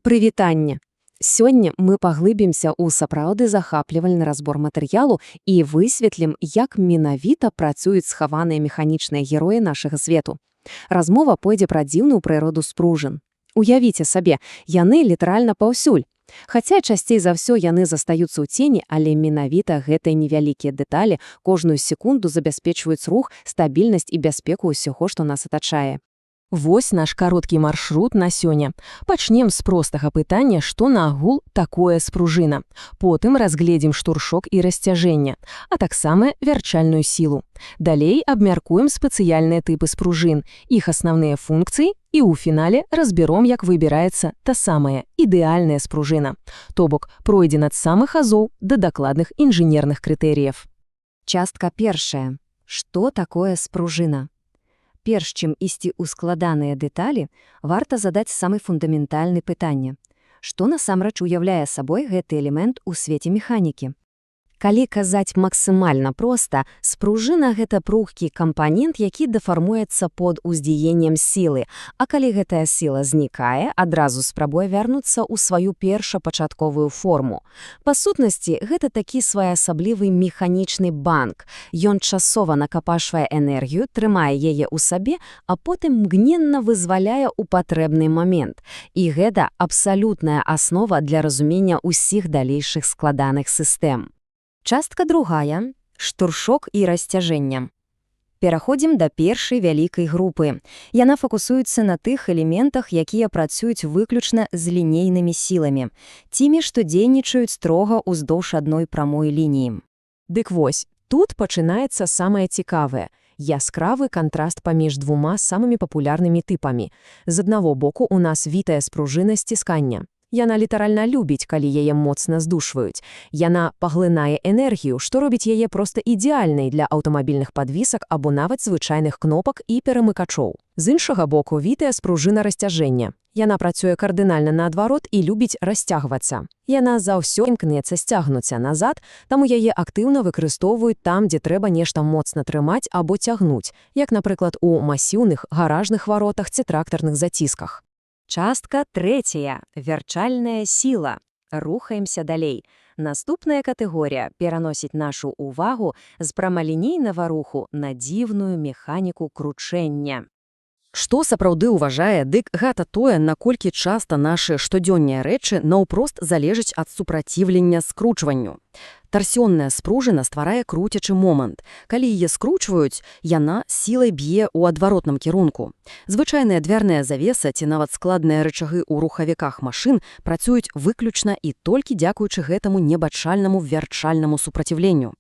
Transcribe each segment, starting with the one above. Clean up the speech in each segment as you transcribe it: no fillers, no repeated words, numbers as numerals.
Прывітанне! Сёння мы паглыбімся ў сапраўды захаплівальны разбор матэрыялу і высветлім, як менавіта працуюць схаваныя механічныя героі нашага свету. Размова пойдзе пра дзіўную прыроду спружын. Уявіце сабе, яны літаральна паўсюль. Хаця часцей за ўсё яны застаюцца ў цені, але менавіта гэтыя невялікія дэталі кожную секунду забяспечваюць рух, стабільнасць і бяспеку ўсяго, што нас атачае. Вось наш кароткі маршрут на сёння. Пачнем з простага пытання, што наогул такое спружына. Потым разгледзім штуршок і расцяжэнне, а таксама вярчальную сілу. Далей абмяркуем спецыяльныя тыпы спружын, іх аснавныя функцыі і ў фінале разбяром, як выбіраецца та самая ідэальная спружына. То бок, пройдзен ад самых азоў да дакладных інжынерных крытэрыяў. Частка першая. Што такое спружына? Перш чым ісці ў складаныя дэталі, варта задаць самы фундаментальны пытанне. Што насамрэч уяўляе сабой гэты элемент у свеце механікі? Калі казаць максімальна проста, спружына – гэта пругкі кампанент, які дэфармуецца пад уздзеяннем сілы, а калі гэтая сіла знікае, адразу спрабуе вярнуцца ў сваю першапачатковую форму. Па сутнасці, гэта такі своеасаблівы механічны банк. Ён часова накапашвае энергію, трымае яе ў сабе, а потым мгненна вызваляе ў патрэбны момент. І гэта абсалютная аснова для разумення ўсіх далейшых складаных сістэм. Частка другая – штуршок і расцяжэнне. Пераходзім да першай вялікай групы. Яна фокусуецца на тых элементах, якія працуюць выключна з лінейнымі сіламі, тімі, што дзейнічаюць строга ўздоўж адной прамой лініі. Дык вось, тут пачынаецца самае цікавае – яскравы кантраст паміж двума самымі папулярнымі тыпамі. З аднаго боку у нас вітая спружына сціскання. Яна літаральна любіць, калі яе моцна здушваюць. Яна паглынае энергію, што робіць яе проста ідэальнай для аўтамабільных падвісак або нават звычайных кнопак і перамыкачоў. З іншага боку, вітая спружына расцяжэння. Яна працуе кардынальна наадварот і любіць расцягвацца. Яна заўсёды імкнецца сцягнуцца назад, таму яе актыўна выкарыстоўваюць там, дзе трэба нешта моцна трымаць або цягнуць, як, напрыклад, у масіўных гаражных варотах ці трактарных зацісках. Частка трэцяя – вярчальная сіла. Рухаемся далей. Наступная катэгорія пераносіць нашу ўвагу з прамалінейнага руху на дзіўную механіку кручэння. Што сапраўды ўважае, дык гэта тое, наколькі часта нашы штодзённыя рэчы наўпрост залежаць ад супраціўлення скручванню. Тарсіонная спружына стварае круцячы момант. Калі яе скручваюць, яна сілай б'е ў адваротным кірунку. Звычайная дзвярная завеса ці нават складныя рычагі ў рухавіках машын працуюць выключна і толькі дзякуючы гэтаму небачальнаму вярчальнаму супраціўленню.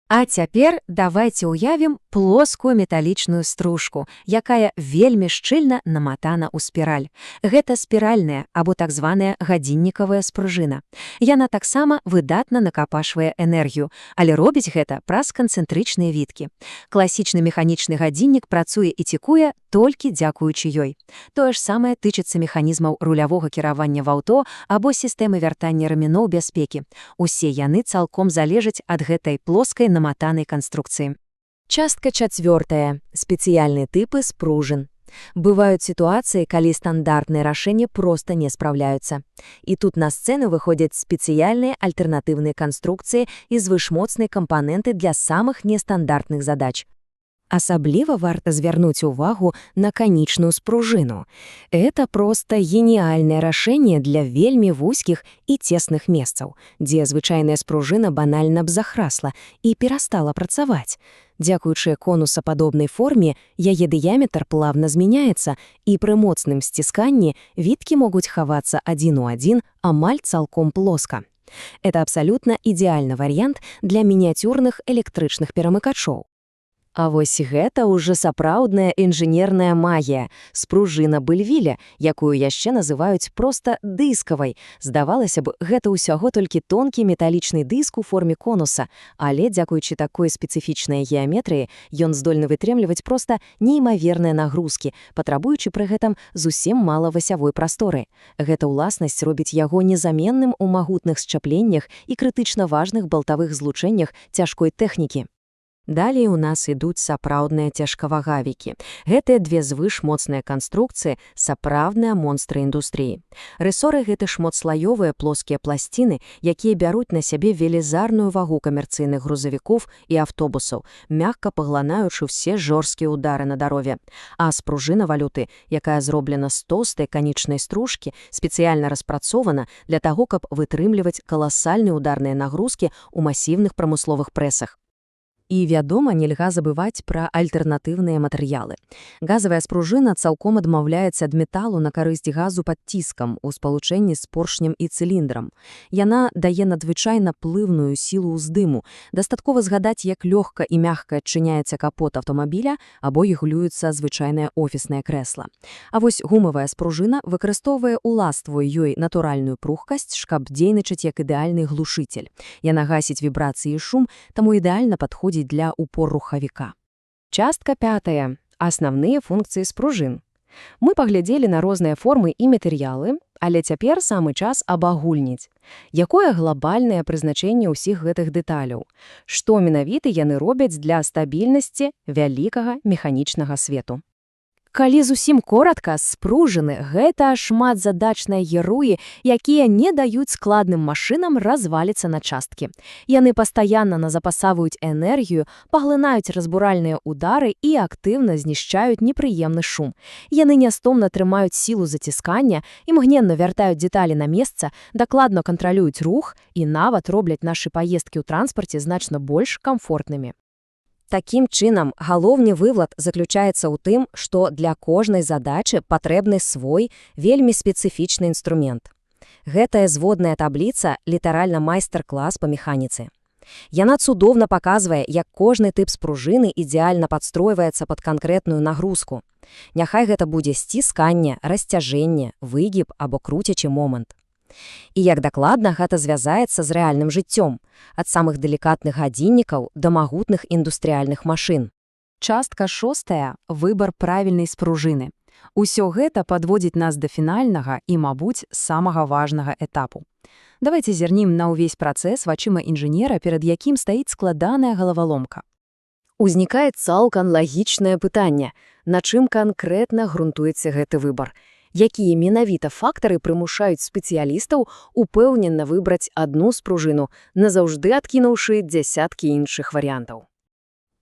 А цяпер давайце ўявім плоскую металічную стружку, якая вельмі шчыльна наматана ў спіраль. Гэта спіральная або так званая гадзіннікавая спружына. Яна таксама выдатна накапашвае энергію, але робіць гэта праз канцэнтрычныя віткі. Класічны механічны гадзіннік працуе і цікуе толькі дзякуючы ёй. Тое ж самае тычыцца механізмаў рулявога кіравання в аўто або сістэмы вяртання рамяноў бяспекі. Усе яны цалком залежаць ад гэтай плоскай наматанай канструкцыі. Частка чацвёртая – спецыяльныя тыпы спружын. Бываюць сітуацыі, калі стандартныя рашэнні проста не спраўляюцца. І тут на сцэну выходзяць спецыяльныя альтэрнатыўныя канструкцыі і звышмоцныя кампаненты для самых нестандартных задач. Асабліва варта звярнуць увагу на канічную спружыну. Это проста геніяльнае рашэнне для вельмі вузкіх і цесных месцаў, дзе звычайная спружына банальна б захрасла і перастала працаваць. Дзякуючы конусападобнай форме, яе дыяметр плавна змяняецца, і пры моцным сцісканні віткі могуць хавацца адзін у адзін амаль цалком плоска. Это абсалютна ідэальны варыянт для мініяцюрных электрычных перамыкачоў. А вось гэта ўжо сапраўдная інжынерная магія, спружына Бельвіля, якую яшчэ называюць проста дыскавай. Здавалася б, гэта ўсяго толькі тонкі металічны дыск у форме конуса, але дзякуючы такой спецыфічнай геаметрыі, ён здольны вытрымліваць проста неймаверныя нагрузкі, патрабуючы пры гэтым зусім мала васявой прасторы. Гэта ўласнасць робіць яго незаменным у магутных счапленнях і крытычна важных балтавых злучэннях цяжкой тэхнікі. Далей у нас ідуць сапраўдныя цяжкавагавікі. Гэтыя две звышмоцныя канструкцыі – сапраўдныя монстры індустрыі. Рэсоры – гэта шматслаёвыя плоскія пласціны, якія бяруць на сябе велізарную вагу камерцыйных грузавікоў і аўтобусаў, мякка паглынаючы ўсе жорсткія ўдары на дарозе. А спружына валюты, якая зроблена з тоўстай канічнай стружкі, спецыяльна распрацована для таго, каб вытрымліваць каласальныя ударныя нагрузкі ў масіўных прамысловых прэсах. І, вядома, нельга забываць пра альтэрнатыўныя матэрыялы. Газавая спружына цалком адмаўляецца ад металу на карысць газу пад ціскам у спалучэнні з поршнем і цыліндрам. Яна дае надзвычайна плыўную сілу ўздыму. Дастаткова згадаць, як лёгка і мякка адчыняецца капот аўтамабіля або рэгулюецца звычайнае офіснае крэсла. А вось гумавая спружына выкарыстоўвае уластвую ёй натуральную пругкасць, каб дзейнічаць як ідэальны глушыцель. Яна гасіць вібрацыі і шум, таму ідэальна падходзіць для упор-рухавіка. Частка 5. Асноўныя функцыі спружын. Мы паглядзелі на розныя формы і матэрыялы, але цяпер самы час абагульніць. Якое глобальнае прызначэнне ўсіх гэтых дэталяў? Што менавіта яны робяць для стабільнасці вялікага механічнага свету? Калі зусім коратка, спружыны – гэта шматзадачныя героі, якія не даюць складным машынам разваліцца на часткі. Яны пастаянна назапасаваюць энергію, паглынаюць разбуральныя ўдары і актыўна знішчаюць непрыемны шум. Яны нястомна трымаюць сілу заціскання, імгненна вяртаюць дэталі на месца, дакладна кантралююць рух і нават робляць нашы паездкі ў транспарце значна больш камфортнымі. Такім чынам, галоўны вывад заключаецца ў тым, што для кожнай задачы патрэбны свой, вельмі спецыфічны інструмент. Гэтая зводная табліца – літаральна майстар-клас па механіцы. Яна цудоўна паказвае, як кожны тып спружыны ідэальна падстройваецца пад канкрэтную нагрузку. Няхай гэта будзе сцісканне, расцяжэнне, выгіб або круцячы момант. І як дакладна гэта звязаецца з рэальным жыццём, ад самых далікатных гадзіннікаў да магутных індустрыяльных машын. Частка 6. Выбар правільнай спружыны. Усё гэта падводзіць нас да фінальнага і, мабуць, самага важнага этапу. Давайце зірнем на ўвесь працэс вачыма інжынера, перад якім стаіць складаная галаваломка. Узнікае цалкам лагічнае пытанне, на чым канкрэтна грунтуецца гэты выбар. Якія менавіта фактары прымушаюць спецыялістаў упэўнена выбраць адну спружыну, назаўжды адкінуўшы дзясяткі іншых варыянтаў.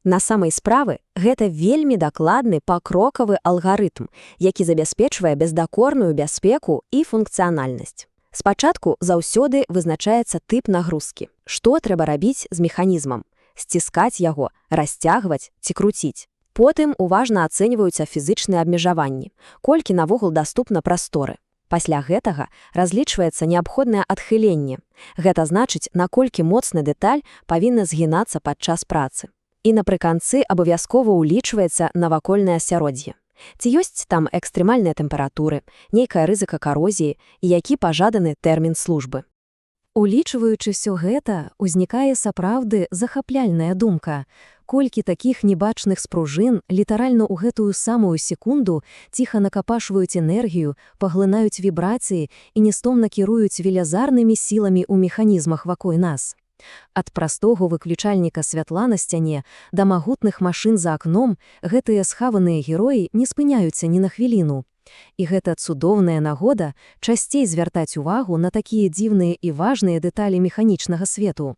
На самай справы, гэта вельмі дакладны пакрокавы алгарытм, які забяспечвае бездакорную бяспеку і функцыянальнасць. Спачатку заўсёды вызначаецца тып нагрузкі. Што трэба рабіць з механізмам? Сціскаць яго, расцягваць ці круціць? Потым уважна ацэньваюцца фізычныя абмежаванні, колькі навогул даступна прасторы. Пасля гэтага разлічваецца неабходнае адхыленне. Гэта значыць, наколькі моцны дэталь павінна згінацца падчас працы. І напрыканцы абавязкова ўлічваецца навакольнае асяроддзе. Ці ёсць там экстрэмальныя тэмпературы, нейкая рызыка карозіі і які пажаданы тэрмін службы. Улічваючы ўсё гэта, узнікае сапраўды захапляльная думка. Колькі такіх небачных спружын літаральна ў гэтую самую секунду ціха накапашваюць энергію, паглынаюць вібрацыі і нестомна кіруюць велізарнымі сіламі ў механізмах вакол нас. Ад простога выключальніка святла на сцяне да магутных машын за акном гэтыя схаваныя героі не спыняюцца ні на хвіліну. І гэта цудоўная нагода часцей звяртаць увагу на такія дзіўныя і важныя дэталі механічнага свету.